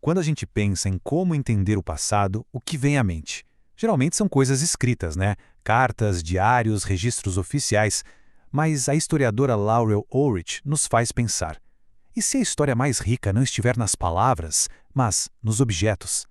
Quando a gente pensa em como entender o passado, o que vem à mente? Geralmente são coisas escritas, né? Cartas, diários, registros oficiais. Mas a historiadora Laurel Ulrich nos faz pensar. E se a história mais rica não estiver nas palavras, mas nos objetos?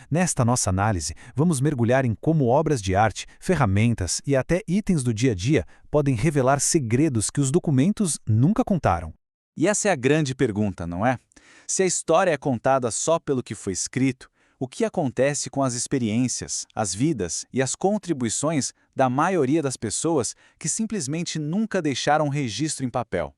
Nesta nossa análise, vamos mergulhar em como obras de arte, ferramentas e até itens do dia a dia podem revelar segredos que os documentos nunca contaram. E essa é a grande pergunta, não é? Se a história é contada só pelo que foi escrito, o que acontece com as experiências, as vidas e as contribuições da maioria das pessoas que simplesmente nunca deixaram registro em papel?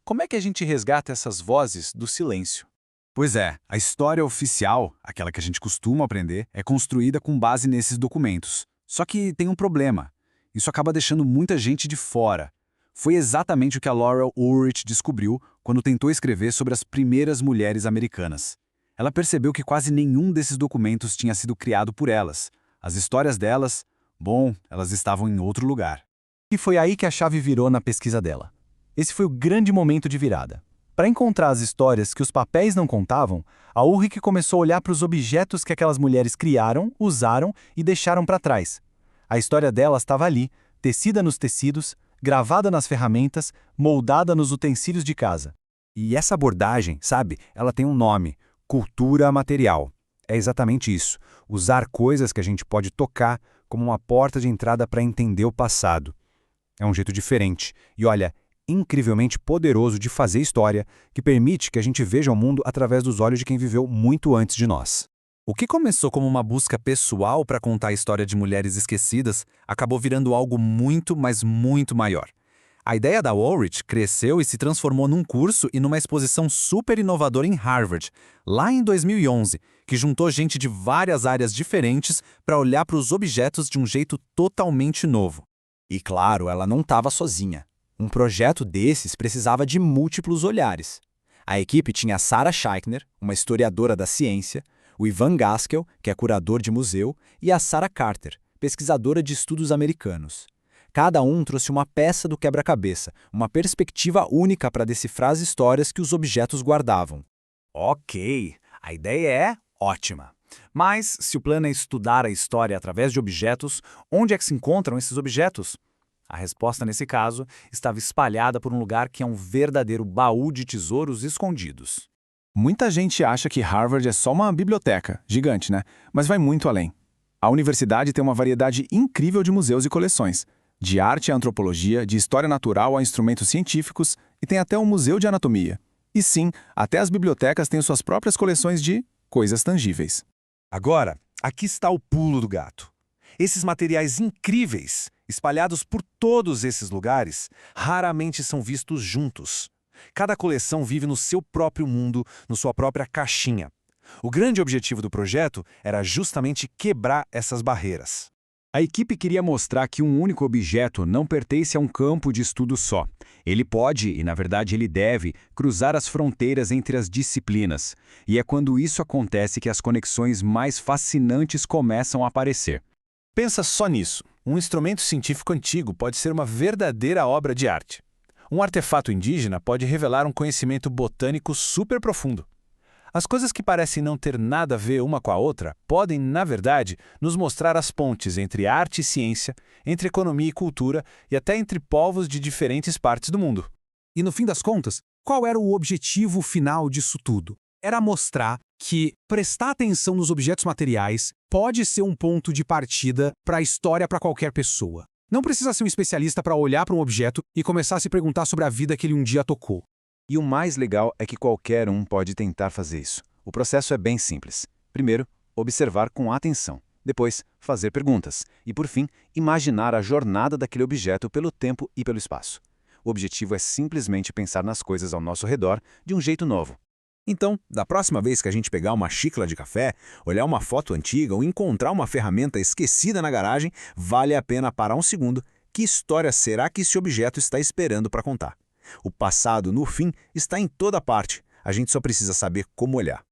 Como é que a gente resgata essas vozes do silêncio? Pois é, a história oficial, aquela que a gente costuma aprender, é construída com base nesses documentos. Só que tem um problema. Isso acaba deixando muita gente de fora. Foi exatamente o que a Laurel Ulrich descobriu quando tentou escrever sobre as primeiras mulheres americanas. Ela percebeu que quase nenhum desses documentos tinha sido criado por elas. As histórias delas, bom, elas estavam em outro lugar. E foi aí que a chave virou na pesquisa dela. Esse foi o grande momento de virada. Para encontrar as histórias que os papéis não contavam, a Ulrich começou a olhar para os objetos que aquelas mulheres criaram, usaram e deixaram para trás. A história delas estava ali, tecida nos tecidos, gravada nas ferramentas, moldada nos utensílios de casa. E essa abordagem, sabe, ela tem um nome: cultura material. É exatamente isso, usar coisas que a gente pode tocar como uma porta de entrada para entender o passado. É um jeito diferente e, olha, incrivelmente poderoso de fazer história, que permite que a gente veja o mundo através dos olhos de quem viveu muito antes de nós. O que começou como uma busca pessoal para contar a história de mulheres esquecidas acabou virando algo muito, mas muito maior. A ideia da Ulrich cresceu e se transformou num curso e numa exposição super inovadora em Harvard, lá em 2011, que juntou gente de várias áreas diferentes para olhar para os objetos de um jeito totalmente novo. E claro, ela não estava sozinha. Um projeto desses precisava de múltiplos olhares. A equipe tinha a Sarah Scheichner, uma historiadora da ciência, o Ivan Gaskell, que é curador de museu, e a Sarah Carter, pesquisadora de estudos americanos. Cada um trouxe uma peça do quebra-cabeça, uma perspectiva única para decifrar as histórias que os objetos guardavam. Ok, a ideia é ótima. Mas, se o plano é estudar a história através de objetos, onde é que se encontram esses objetos? A resposta, nesse caso, estava espalhada por um lugar que é um verdadeiro baú de tesouros escondidos. Muita gente acha que Harvard é só uma biblioteca, gigante, né? Mas vai muito além. A universidade tem uma variedade incrível de museus e coleções, de arte à antropologia, de história natural a instrumentos científicos, e tem até um museu de anatomia. E sim, até as bibliotecas têm suas próprias coleções de coisas tangíveis. Agora, aqui está o pulo do gato. Esses materiais incríveis, espalhados por todos esses lugares, raramente são vistos juntos. Cada coleção vive no seu próprio mundo, na sua própria caixinha. O grande objetivo do projeto era justamente quebrar essas barreiras. A equipe queria mostrar que um único objeto não pertence a um campo de estudo só. Ele pode, e na verdade ele deve, cruzar as fronteiras entre as disciplinas. E é quando isso acontece que as conexões mais fascinantes começam a aparecer. Pensa só nisso. Um instrumento científico antigo pode ser uma verdadeira obra de arte. Um artefato indígena pode revelar um conhecimento botânico super profundo. As coisas que parecem não ter nada a ver uma com a outra podem, na verdade, nos mostrar as pontes entre arte e ciência, entre economia e cultura e até entre povos de diferentes partes do mundo. E no fim das contas, qual era o objetivo final disso tudo? Era mostrar que prestar atenção nos objetos materiais pode ser um ponto de partida para a história para qualquer pessoa. Não precisa ser um especialista para olhar para um objeto e começar a se perguntar sobre a vida que ele um dia tocou. E o mais legal é que qualquer um pode tentar fazer isso. O processo é bem simples. Primeiro, observar com atenção. Depois, fazer perguntas. E, por fim, imaginar a jornada daquele objeto pelo tempo e pelo espaço. O objetivo é simplesmente pensar nas coisas ao nosso redor de um jeito novo. Então, da próxima vez que a gente pegar uma xícara de café, olhar uma foto antiga ou encontrar uma ferramenta esquecida na garagem, vale a pena parar um segundo. Que história será que esse objeto está esperando para contar? O passado, no fim, está em toda parte. A gente só precisa saber como olhar.